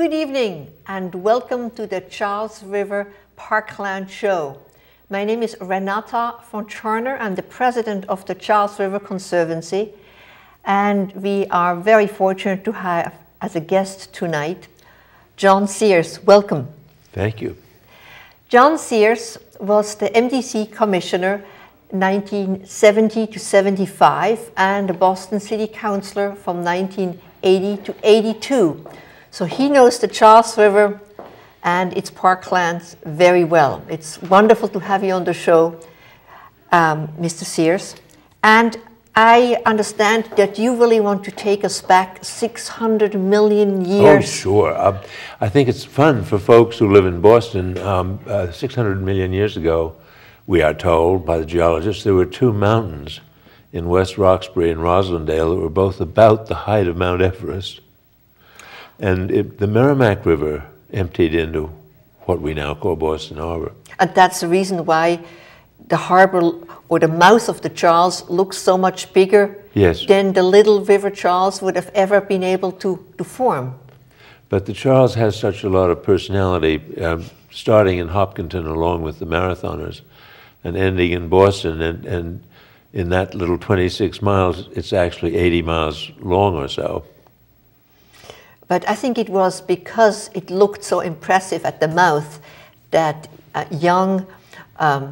Good evening and welcome to the Charles River Parkland Show. My name is Renata von Tscharner. I'm the president of the Charles River Conservancy, and we are very fortunate to have as a guest tonight John Sears. Welcome. Thank you. John Sears was the MDC Commissioner 1970 to 75 and a Boston City Councilor from 1980 to 82. So he knows the Charles River and its parklands very well. It's wonderful to have you on the show, Mr. Sears. And I understand that you really want to take us back 600 million years. Oh, sure. I think it's fun for folks who live in Boston. 600 million years ago, we are told by the geologists, there were two mountains in West Roxbury and Roslindale that were both about the height of Mount Everest. And the Merrimack River emptied into what we now call Boston Harbor. And that's the reason why the harbor or the mouth of the Charles looks so much bigger than the little River Charles would have ever been able to form. But the Charles has such a lot of personality, starting in Hopkinton along with the marathoners and ending in Boston. And in that little 26 miles, it's actually 80 miles long or so. But I think it was because it looked so impressive at the mouth that young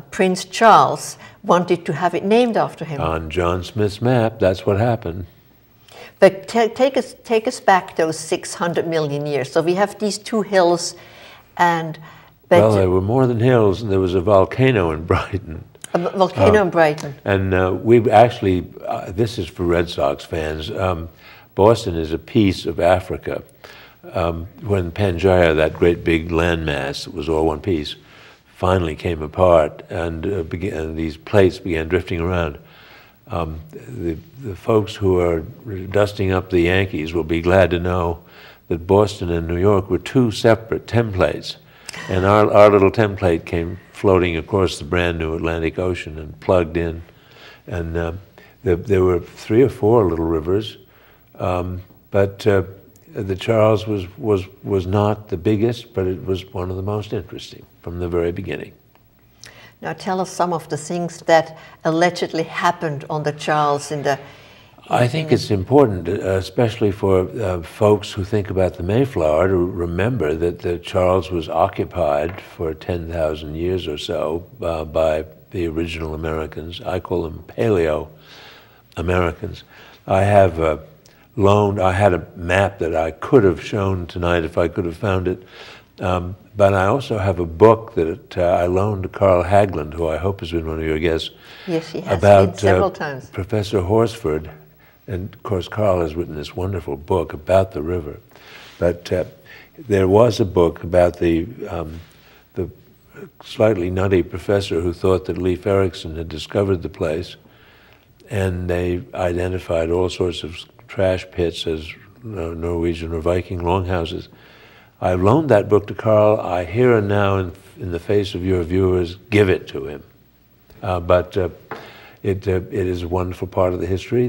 Prince Charles wanted to have it named after him. On John Smith's map, that's what happened. But take us back those 600 million years. So we have these two hills, and well, there were more than hills. There was a volcano in Brighton. A volcano in Brighton. And we actually, this is for Red Sox fans. Boston is a piece of Africa. When Pangaea, that great big landmass that was all one piece, finally came apart and these plates began drifting around, the folks who are dusting up the Yankees will be glad to know that Boston and New York were two separate templates. And our little template came floating across the brand new Atlantic Ocean and plugged in. And there were 3 or 4 little rivers. But the Charles was not the biggest, but it was one of the most interesting from the very beginning. Now tell us some of the things that allegedly happened on the Charles in the... I think it's important, especially for folks who think about the Mayflower, to remember that the Charles was occupied for 10,000 years or so by the original Americans. I call them Paleo-Americans. I have I had a map that I could have shown tonight if I could have found it, but I also have a book that I loaned to Carl Haglund, who I hope has been one of your guests. Yes, he has about been several times. Professor Horsford, and of course Carl has written this wonderful book about the river. But there was a book about the slightly nutty professor who thought that Leif Erikson had discovered the place, and they identified all sorts of trash pits as Norwegian or Viking longhouses. I loaned that book to Carl. I here and now, in the face of your viewers, give it to him. But it is a wonderful part of the history.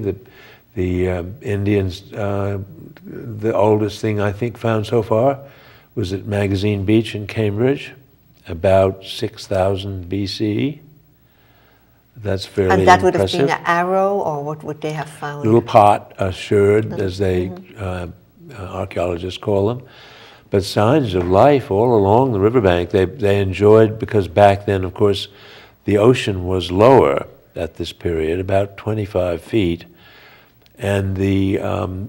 The Indians, the oldest thing I think found so far was at Magazine Beach in Cambridge, about 6,000 BCE. That's fairly And that would impressive. have been an arrow, or what would they have found? Little pot, a sherd, as they archaeologists call them. But signs of life all along the riverbank. They enjoyed, because back then, of course, the ocean was lower at this period, about 25 feet. And the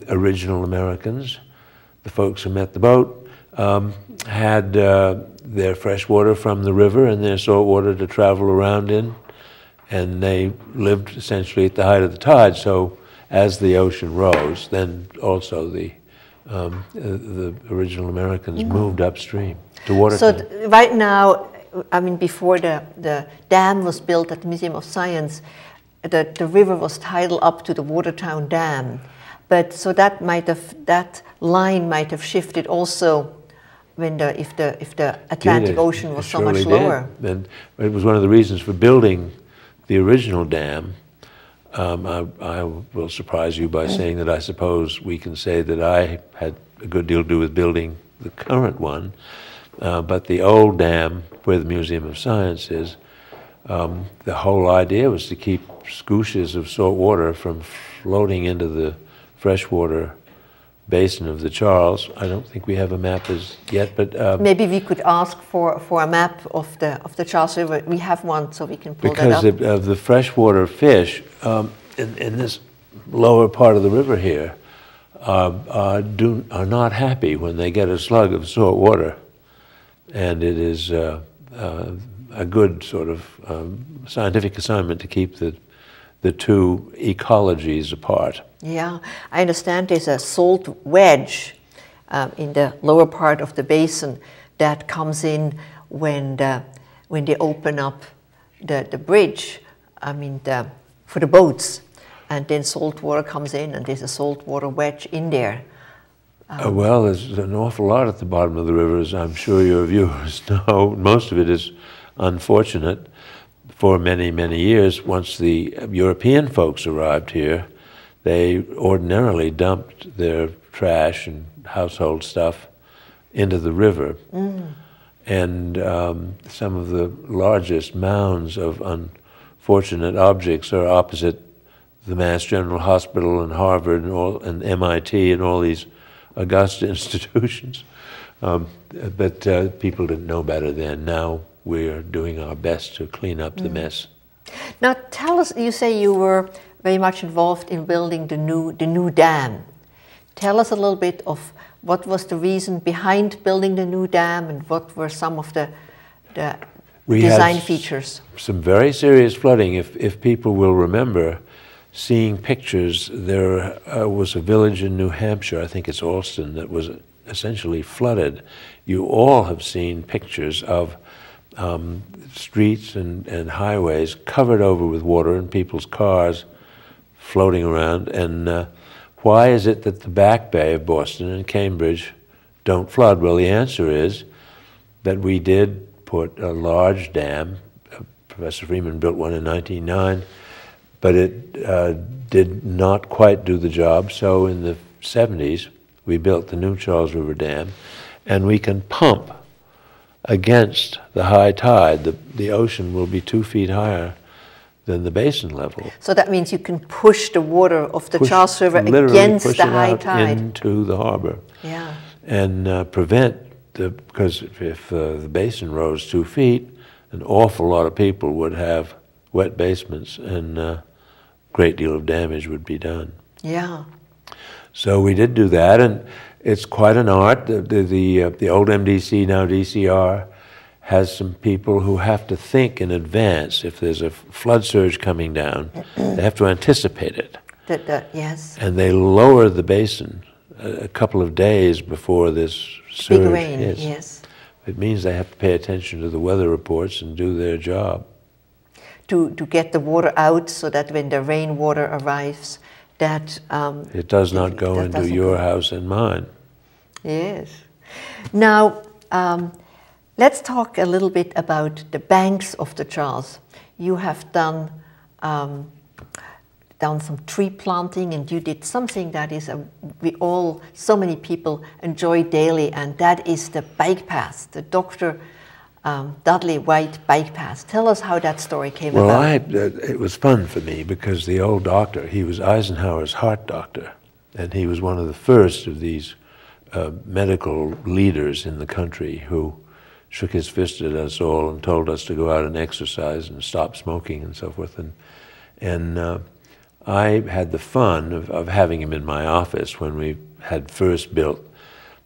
original Americans, the folks who met the boat, had their fresh water from the river and their salt water to travel around in. And they lived essentially at the height of the tide. So as the ocean rose, then also the original Americans moved upstream to Watertown. So right now, I mean, before the dam was built at the Museum of Science, the river was tidal up to the Watertown Dam. But so that line might have shifted also when if the Atlantic Ocean was so much lower. And it was one of the reasons for building the original dam. I will surprise you by saying that I suppose we can say that I had a good deal to do with building the current one, but the old dam where the Museum of Science is, the whole idea was to keep scootches of salt water from floating into the freshwater basin of the Charles. I don't think we have a map as yet, but maybe we could ask for a map of the Charles River. We have one, so we can pull that up. Because of the freshwater fish in this lower part of the river here are not happy when they get a slug of salt water, and it is a good sort of scientific assignment to keep the two ecologies apart. Yeah, I understand there's a salt wedge in the lower part of the basin that comes in when they open up the bridge, I mean for the boats, and then salt water comes in and there's a salt water wedge in there. Well, there's an awful lot at the bottom of the river, as I'm sure your viewers know. Most of it is unfortunate. For many, many years, once the European folks arrived here, they ordinarily dumped their trash and household stuff into the river. And some of the largest mounds of unfortunate objects are opposite the Mass General Hospital and Harvard and MIT and all these august institutions. But people didn't know better then. Now we're doing our best to clean up the mess. Now tell us, you say you were very much involved in building the new dam. Tell us a little bit of what was the reason behind building the new dam and what were some of the design features. Some very serious flooding. If people will remember seeing pictures, there was a village in New Hampshire, I think it's Alston, that was essentially flooded. You all have seen pictures of streets and highways covered over with water and people's cars floating around. And why is it that the Back Bay of Boston and Cambridge don't flood? Well, the answer is that we did put a large dam. Professor Freeman built one in 1909, but it did not quite do the job. So in the 70s, we built the new Charles River Dam, and we can pump against the high tide. The ocean will be 2 feet higher than the basin level. So that means you can push the water of the Charles River against the high tide into the harbor. Yeah. And prevent because if the basin rose 2 feet, an awful lot of people would have wet basements, and a great deal of damage would be done. Yeah. So we did do that, and it's quite an art. The old MDC, now DCR, has some people who have to think in advance. If there's a flood surge coming down, they have to anticipate it. Yes. And they lower the basin a couple of days before this surge big rain, hits. yes. It means they have to pay attention to the weather reports and do their job. To get the water out so that when the rainwater arrives, that it does not go into your house and mine. Yes. Now, let's talk a little bit about the banks of the Charles. You have done some tree planting, and you did something that is so many people enjoy daily, and that is the bike path, the Dr. Dudley White bike path. Tell us how that story came about. Well, it was fun for me because the old doctor, he was Eisenhower's heart doctor, and he was one of the first of these medical leaders in the country who shook his fist at us all and told us to go out and exercise and stop smoking and so forth. And I had the fun of having him in my office when we had first built.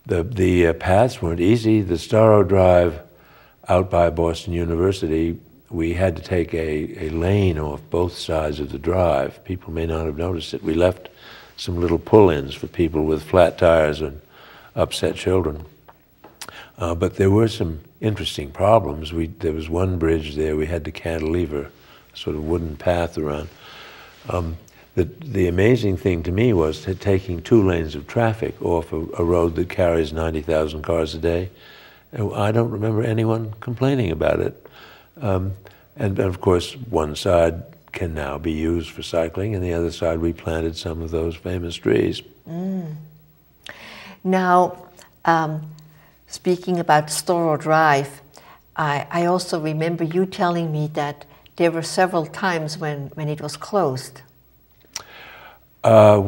The paths weren't easy. The Starrow Drive out by Boston University, we had to take a lane off both sides of the drive. People may not have noticed it. We left some little pull-ins for people with flat tires and upset children. But there were some interesting problems. There was one bridge there, we had to cantilever a sort of wooden path around. The amazing thing to me was taking 2 lanes of traffic off a road that carries 90,000 cars a day. And I don't remember anyone complaining about it. And of course, one side can now be used for cycling, and the other side we planted some of those famous trees. Now, Speaking about Storrow Drive, I also remember you telling me that there were several times when it was closed. I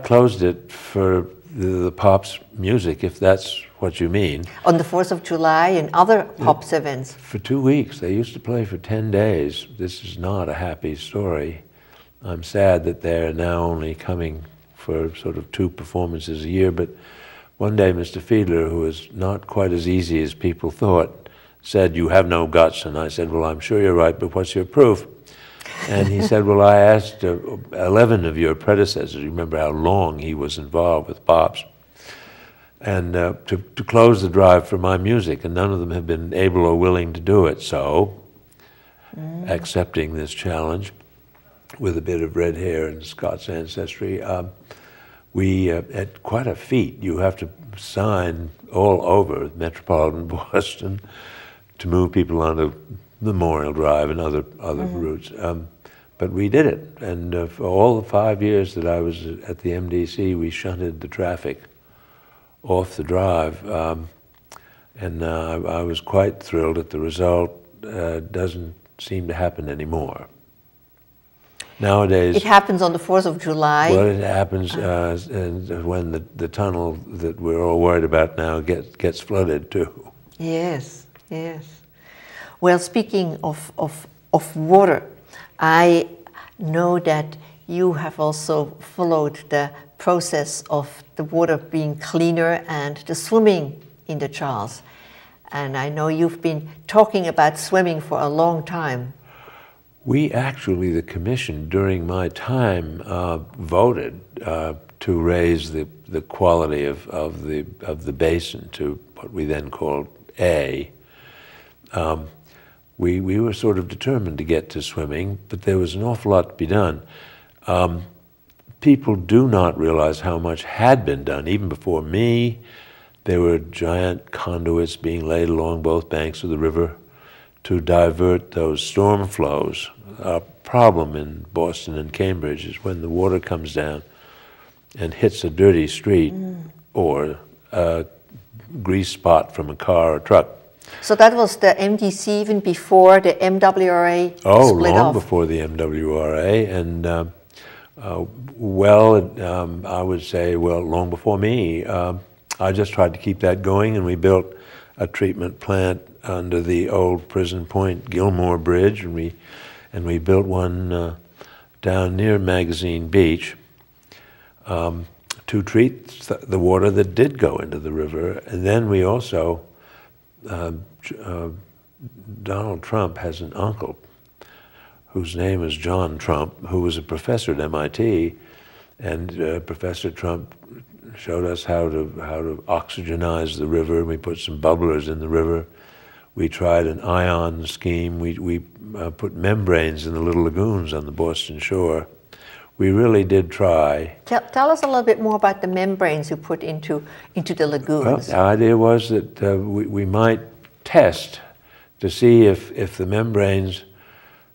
closed it for the Pops music, if that's what you mean. On the 4th of July and other Pops events. For 2 weeks. They used to play for 10 days. This is not a happy story. I'm sad that they're now only coming for sort of 2 performances a year, but one day Mr. Fiedler, who was not quite as easy as people thought, said, "You have no guts." And I said, "Well, I'm sure you're right, but what's your proof?" And he said, "Well, I asked 11 of your predecessors," you remember how long he was involved with Pops, and to close the drive for my music, and none of them have been able or willing to do it. So, accepting this challenge with a bit of red hair and Scots ancestry, we, at quite a feat, you have to sign all over metropolitan Boston to move people onto Memorial Drive and other routes. But we did it, and for all the 5 years that I was at the MDC, we shunted the traffic off the drive, and I was quite thrilled at the result. Doesn't seem to happen anymore. Nowadays, it happens on the 4th of July. Well, it happens when the tunnel that we're all worried about now gets flooded too. Yes, yes. Well, speaking of water, I know that you have also followed the process of the water being cleaner and the swimming in the Charles. And I know you've been talking about swimming for a long time. We actually, the commission, during my time, voted to raise the quality of the basin to what we then called A. We were sort of determined to get to swimming, but there was an awful lot to be done. People do not realize how much had been done. Even before me, there were giant conduits being laid along both banks of the river to divert those storm flows. Our problem in Boston and Cambridge is when the water comes down and hits a dirty street or a grease spot from a car or truck. So that was the MDC even before the MWRA split off? Oh, long before the MWRA, and I would say, well, long before me. I just tried to keep that going, and we built a treatment plant under the old Prison Point Gilmore Bridge, and we built one down near Magazine Beach to treat the water that did go into the river. And then we also, Donald Trump has an uncle whose name is John Trump, who was a professor at MIT, and Professor Trump showed us how to oxygenize the river, and we put some bubblers in the river. We tried an ion scheme. We put membranes in the little lagoons on the Boston shore. We really did try. Tell us a little bit more about the membranes you put into the lagoons. Well, the idea was that we might test to see if the membranes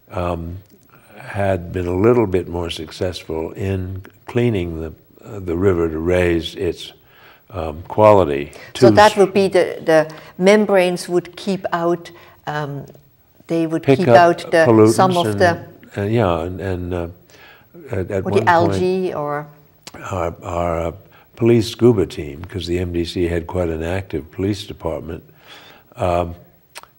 had been a little bit more successful in cleaning the river to raise its quality. So that would be the membranes would keep out, they would keep out some of the at or the algae or our police scuba team, because the MDC had quite an active police department,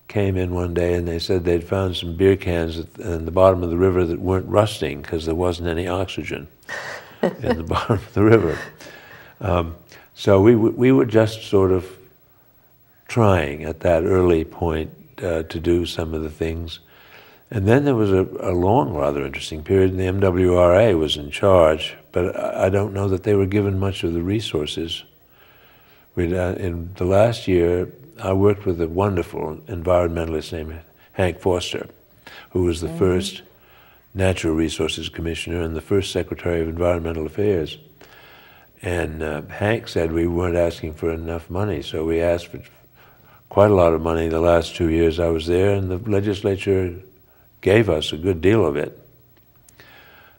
came in one day and they said they'd found some beer cans in the bottom of the river that weren't rusting because there wasn't any oxygen in the bottom of the river. So we were just sort of trying at that early point to do some of the things. And then there was a long, rather interesting period, and the MWRA was in charge, but I don't know that they were given much of the resources. In the last year, I worked with a wonderful environmentalist named Hank Foster, who was the first Natural Resources Commissioner and the first Secretary of Environmental Affairs. And Hank said we weren't asking for enough money, so we asked for quite a lot of money the last 2 years I was there, and the legislature gave us a good deal of it.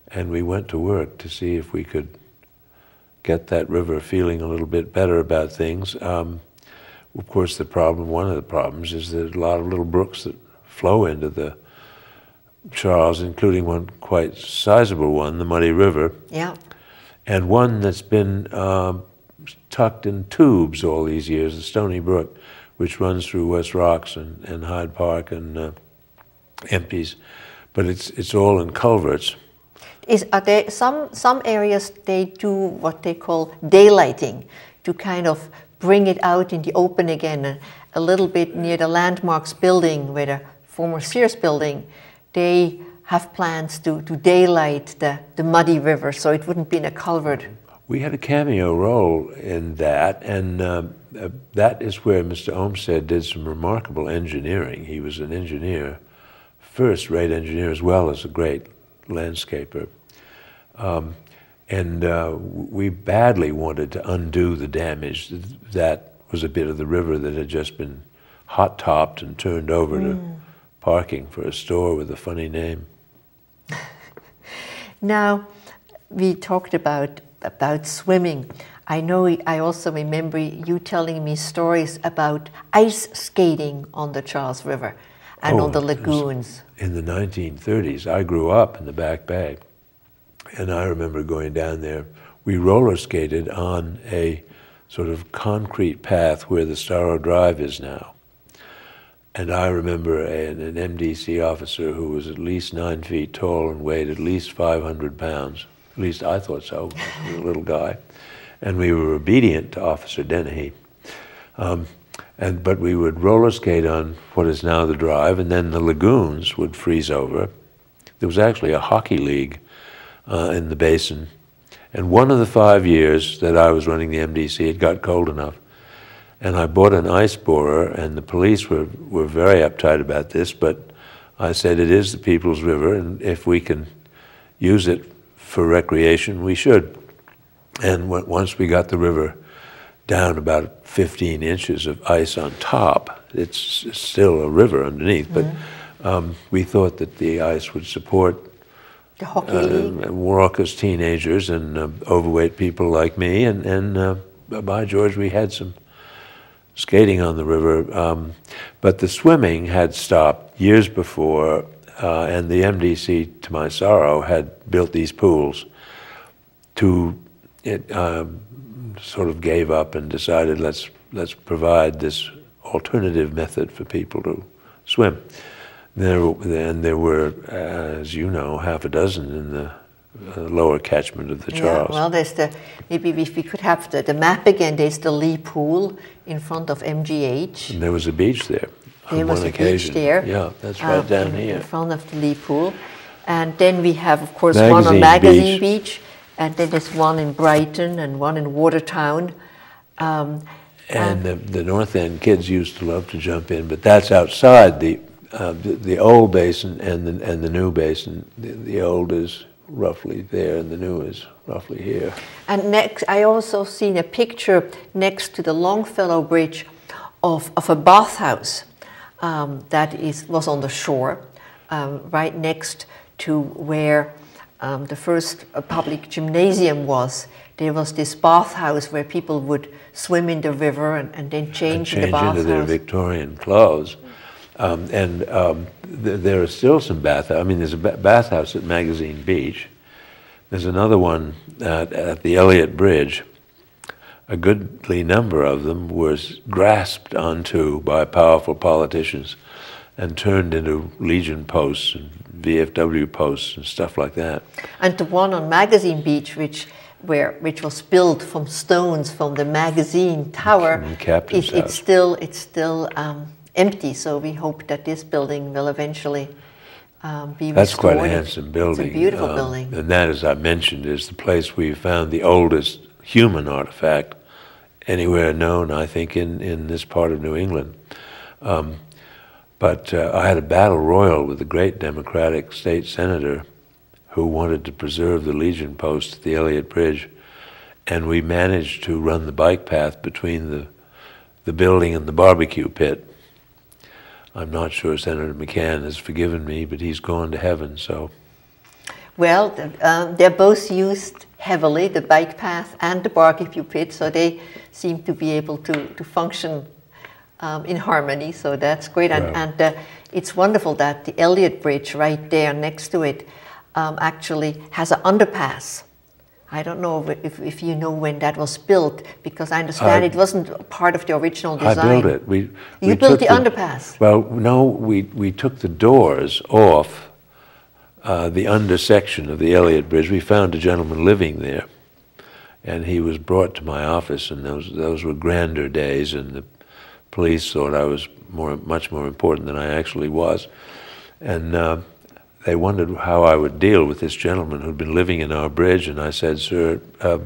And we went to work to see if we could get that river feeling a little bit better about things. Of course, one of the problems is that a lot of little brooks that flow into the Charles, including one quite sizable one, the Muddy River. Yeah. And one that's been tucked in tubes all these years, the Stony Brook, which runs through West Rocks and Hyde Park and empties. But it's all in culverts. Are there some areas they do what they call daylighting to kind of bring it out in the open again? A little bit near the Landmarks building, where the former Sears building, they have plans to daylight the Muddy River so it wouldn't be in a culvert. We had a cameo role in that, and that is where Mr. Olmsted did some remarkable engineering. He was an engineer, first-rate engineer, as well as a great landscaper. We badly wanted to undo the damage. That was a bit of the river that had just been hot-topped and turned over to parking for a store with a funny name. Now, we talked about swimming. I also remember you telling me stories about ice skating on the Charles River and on the lagoons. In the 1930s, I grew up in the Back Bay, and I remember going down there. We roller skated on a sort of concrete path where the Starrow Drive is now. And I remember an MDC officer who was at least 9 feet tall and weighed at least 500 pounds. At least I thought so. He was a little guy. And we were obedient to Officer Dennehy. But we would roller skate on what is now the drive, and then the lagoons would freeze over. There was actually a hockey league in the basin. And one of the 5 years that I was running the MDC, it got cold enough. And I bought an ice borer, and the police were very uptight about this, but I said, it is the People's River, and if we can use it for recreation, we should. And once we got the river down about 15 inches of ice on top, it's still a river underneath, but we thought that the ice would support the hockey league, raucous teenagers and overweight people like me, and by George, we had some skating on the river, but the swimming had stopped years before, and the MDC, to my sorrow, had built these pools. It sort of gave up and decided let's provide this alternative method for people to swim. There were, as you know, half a dozen in the lower catchment of the Charles. Yeah, well, there's maybe if we could have the map again, there's the Lee Pool in front of MGH. And there was a beach there on one occasion. Beach there. Yeah, that's right down here. In front of the Lee Pool. And then we have, of course, one on Magazine Beach, and then there's one in Brighton and one in Watertown. And the North End kids used to love to jump in, but that's outside the old basin and the new basin. The old is roughly there, and the new is roughly here. And next, I also seen a picture next to the Longfellow Bridge of a bathhouse that was on the shore, right next to where the first public gymnasium was. There was this bathhouse where people would swim in the river and then change in the bathhouse. Into their Victorian clothes. There are still some bathhouses. I mean, there's a bathhouse at Magazine Beach. There's another one at the Elliott Bridge. A goodly number of them was grasped onto by powerful politicians and turned into Legion posts and VFW posts and stuff like that. And the one on Magazine Beach, which was built from stones from the Magazine Tower, it's still empty, so we hope that this building will eventually be restored. That's quite a handsome building. It's a beautiful building. And that, as I mentioned, is the place we found the oldest human artifact anywhere known, I think, in this part of New England. But I had a battle royal with a great Democratic state senator who wanted to preserve the Legion post at the Elliott Bridge, and we managed to run the bike path between the building and the barbecue pit. I'm not sure Senator McCann has forgiven me, but he's gone to heaven, so. Well, they're both used heavily, the bike path and the barbecue pit, so they seem to be able to function in harmony, so that's great. Wow. And it's wonderful that the Elliott Bridge right there next to it actually has an underpass. I don't know if you know when that was built, because I understand it wasn't part of the original design. I built it. You built the underpass? Well, no, we took the doors off the undersection of the Elliott Bridge. We found a gentleman living there, and he was brought to my office, and those were grander days, and the police thought I was much more important than I actually was. And they wondered how I would deal with this gentleman who'd been living in our bridge, and I said, "Sir,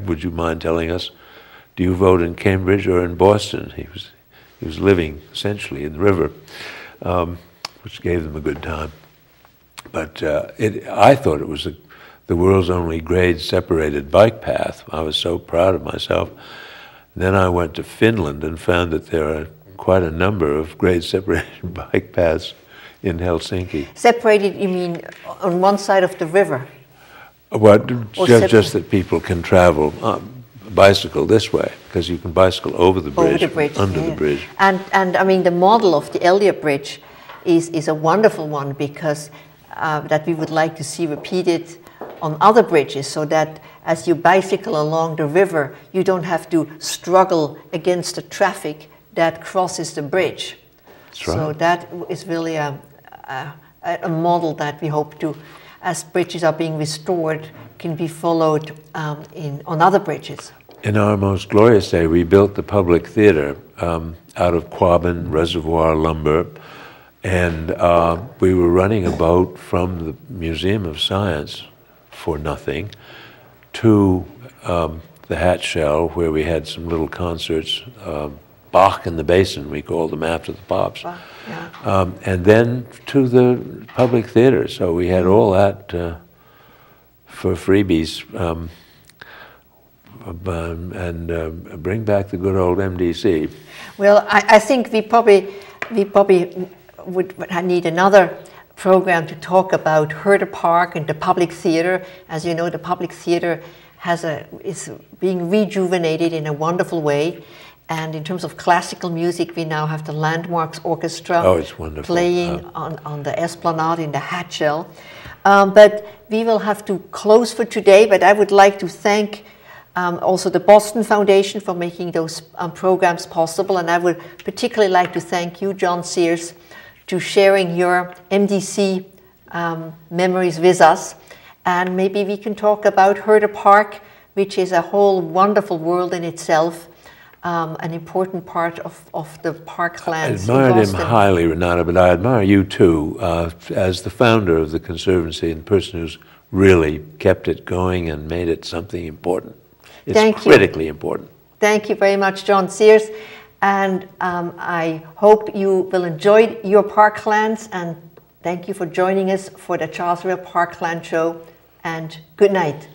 would you mind telling us, do you vote in Cambridge or in Boston?" He was living essentially in the river, which gave them a good time. But I thought it was the world's only grade-separated bike path. I was so proud of myself. Then I went to Finland and found that there are quite a number of grade-separated bike paths in Helsinki. Separated, you mean on one side of the river? Well, just that people can travel bicycle this way, because you can bicycle over the bridge, under the bridge. And I mean, the model of the Elliott Bridge is a wonderful one, because that we would like to see repeated on other bridges, so that as you bicycle along the river, you don't have to struggle against the traffic that crosses the bridge. That's right. So that is really a model that we hope to, as bridges are being restored, can be followed on other bridges. In our most glorious day, we built the public theater out of Quabbin reservoir lumber, and we were running a boat from the Museum of Science for nothing to the Hat Shell, where we had some little concerts, Bach in the Basin, we called them after the Pops. Yeah. And then to the public theater. So we had all that for freebies, and bring back the good old MDC. Well, I think we probably would need another program to talk about Herder Park and the public theater. As you know, the public theater is being rejuvenated in a wonderful way. And in terms of classical music, we now have the Landmarks Orchestra playing on the Esplanade in the Hat Shell. But we will have to close for today, but I would like to thank also the Boston Foundation for making those programs possible. And I would particularly like to thank you, John Sears, to sharing your MDC memories with us. And maybe we can talk about Herder Park, which is a whole wonderful world in itself. An important part of the parklands. I admired him highly, Renata, but I admire you too, as the founder of the Conservancy and the person who's really kept it going and made it something important. It's critically important. Thank you very much, John Sears. And I hope you will enjoy your parklands, and thank you for joining us for the Charles River Parkland Show, and good night.